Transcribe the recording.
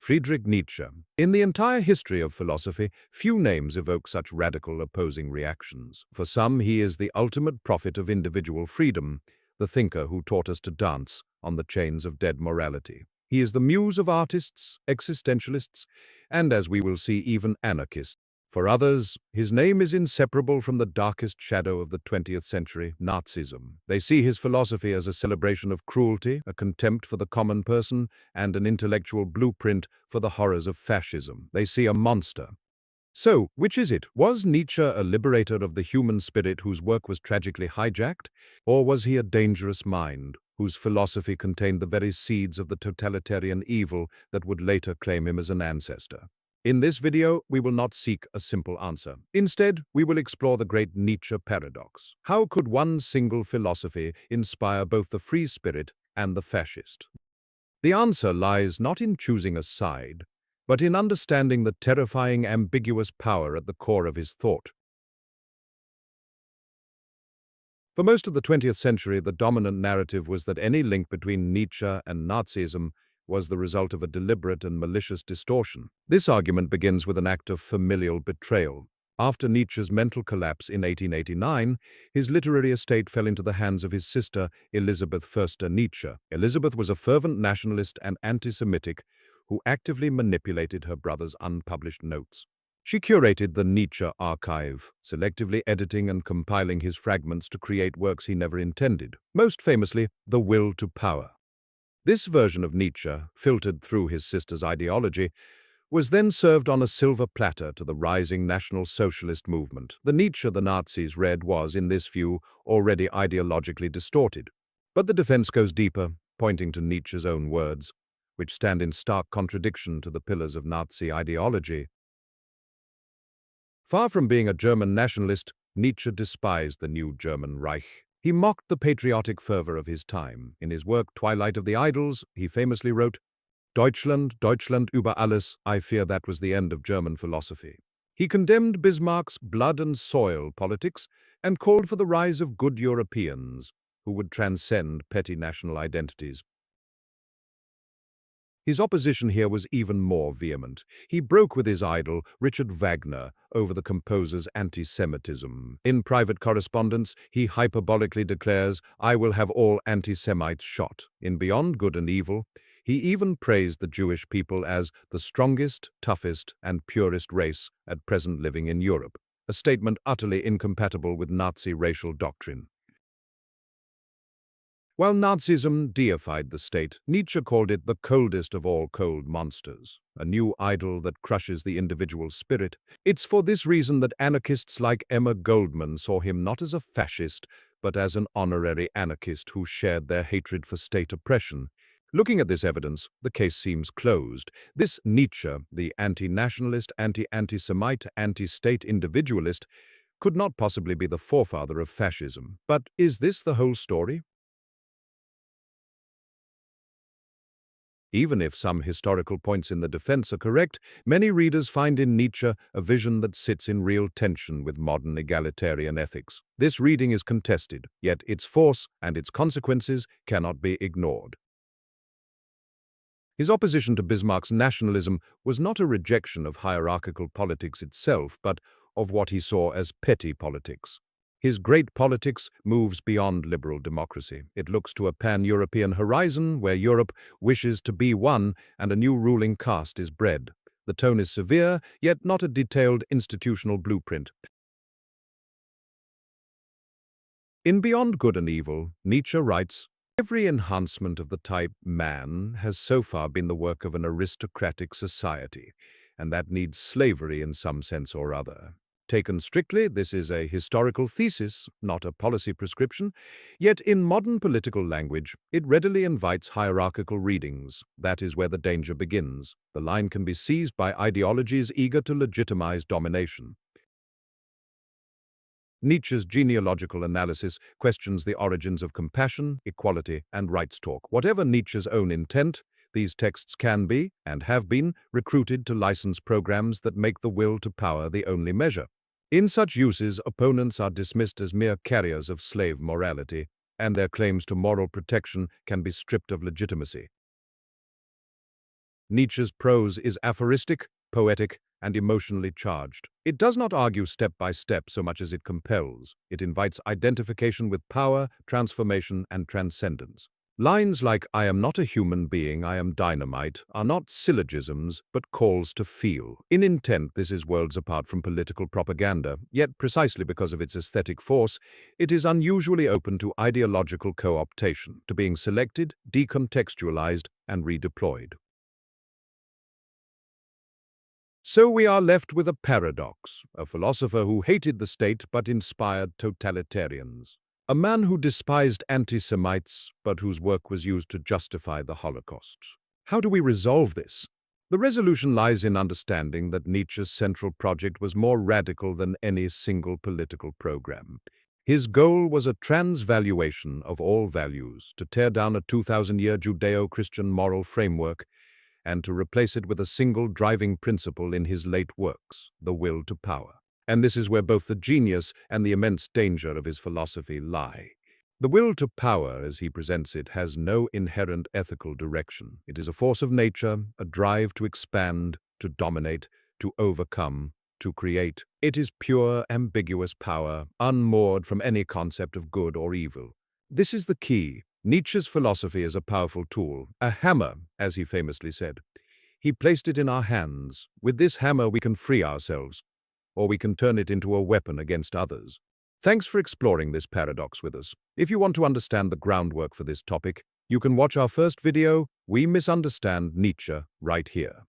Friedrich Nietzsche. In the entire history of philosophy, few names evoke such radical opposing reactions. For some, he is the ultimate prophet of individual freedom, the thinker who taught us to dance on the chains of dead morality. He is the muse of artists, existentialists, and, as we will see, even anarchists. For others, his name is inseparable from the darkest shadow of the 20th century, Nazism. They see his philosophy as a celebration of cruelty, a contempt for the common person, and an intellectual blueprint for the horrors of fascism. They see a monster. So, which is it? Was Nietzsche a liberator of the human spirit whose work was tragically hijacked? Or was he a dangerous mind whose philosophy contained the very seeds of the totalitarian evil that would later claim him as an ancestor? In this video, we will not seek a simple answer. Instead, we will explore the great Nietzsche paradox. How could one single philosophy inspire both the free spirit and the fascist? The answer lies not in choosing a side, but in understanding the terrifying, ambiguous power at the core of his thought. For most of the 20th century, the dominant narrative was that any link between Nietzsche and Nazism was the result of a deliberate and malicious distortion. This argument begins with an act of familial betrayal. After Nietzsche's mental collapse in 1889, his literary estate fell into the hands of his sister, Elisabeth Förster Nietzsche. Elisabeth was a fervent nationalist and anti-Semitic who actively manipulated her brother's unpublished notes. She curated the Nietzsche archive, selectively editing and compiling his fragments to create works he never intended, most famously, The Will to Power. This version of Nietzsche, filtered through his sister's ideology, was then served on a silver platter to the rising National Socialist movement. The Nietzsche the Nazis read was, in this view, already ideologically distorted. But the defense goes deeper, pointing to Nietzsche's own words, which stand in stark contradiction to the pillars of Nazi ideology. Far from being a German nationalist, Nietzsche despised the new German Reich. He mocked the patriotic fervor of his time. In his work Twilight of the Idols, he famously wrote, "Deutschland, Deutschland über alles, I fear that was the end of German philosophy." He condemned Bismarck's blood and soil politics and called for the rise of good Europeans who would transcend petty national identities. His opposition here was even more vehement. He broke with his idol, Richard Wagner, over the composer's anti-Semitism. In private correspondence, he hyperbolically declares, "I will have all anti-Semites shot." In Beyond Good and Evil, he even praised the Jewish people as the strongest, toughest, and purest race at present living in Europe, a statement utterly incompatible with Nazi racial doctrine. While Nazism deified the state, Nietzsche called it the coldest of all cold monsters, a new idol that crushes the individual spirit. It's for this reason that anarchists like Emma Goldman saw him not as a fascist, but as an honorary anarchist who shared their hatred for state oppression. Looking at this evidence, the case seems closed. This Nietzsche, the anti-nationalist, anti-Semite, anti-state individualist, could not possibly be the forefather of fascism. But is this the whole story? Even if some historical points in the defense are correct, many readers find in Nietzsche a vision that sits in real tension with modern egalitarian ethics. This reading is contested, yet its force and its consequences cannot be ignored. His opposition to Bismarck's nationalism was not a rejection of hierarchical politics itself, but of what he saw as petty politics. His great politics moves beyond liberal democracy. It looks to a pan-European horizon where Europe wishes to be one and a new ruling caste is bred. The tone is severe, yet not a detailed institutional blueprint. In Beyond Good and Evil, Nietzsche writes, "Every enhancement of the type man has so far been the work of an aristocratic society, and that needs slavery in some sense or other. Taken strictly, this is a historical thesis, not a policy prescription, yet in modern political language, it readily invites hierarchical readings. That is where the danger begins. The line can be seized by ideologies eager to legitimize domination." Nietzsche's genealogical analysis questions the origins of compassion, equality, and rights talk. Whatever Nietzsche's own intent, these texts can be, and have been, recruited to license programs that make the will to power the only measure. In such uses, opponents are dismissed as mere carriers of slave morality, and their claims to moral protection can be stripped of legitimacy. Nietzsche's prose is aphoristic, poetic, and emotionally charged. It does not argue step by step so much as it compels. It invites identification with power, transformation, and transcendence. Lines like, "I am not a human being, I am dynamite," are not syllogisms, but calls to feel. In intent, this is worlds apart from political propaganda, yet precisely because of its aesthetic force, it is unusually open to ideological co-optation, to being selected, decontextualized, and redeployed. So we are left with a paradox, a philosopher who hated the state but inspired totalitarians. A man who despised anti-Semites, but whose work was used to justify the Holocaust. How do we resolve this? The resolution lies in understanding that Nietzsche's central project was more radical than any single political program. His goal was a transvaluation of all values, to tear down a 2,000-year Judeo-Christian moral framework and to replace it with a single driving principle in his late works, the will to power. And this is where both the genius and the immense danger of his philosophy lie. The will to power, as he presents it, has no inherent ethical direction. It is a force of nature, a drive to expand, to dominate, to overcome, to create. It is pure, ambiguous power, unmoored from any concept of good or evil. This is the key. Nietzsche's philosophy is a powerful tool, a hammer, as he famously said. He placed it in our hands. With this hammer we can free ourselves, or we can turn it into a weapon against others. Thanks for exploring this paradox with us. If you want to understand the groundwork for this topic, you can watch our first video, We Misunderstand Nietzsche, right here.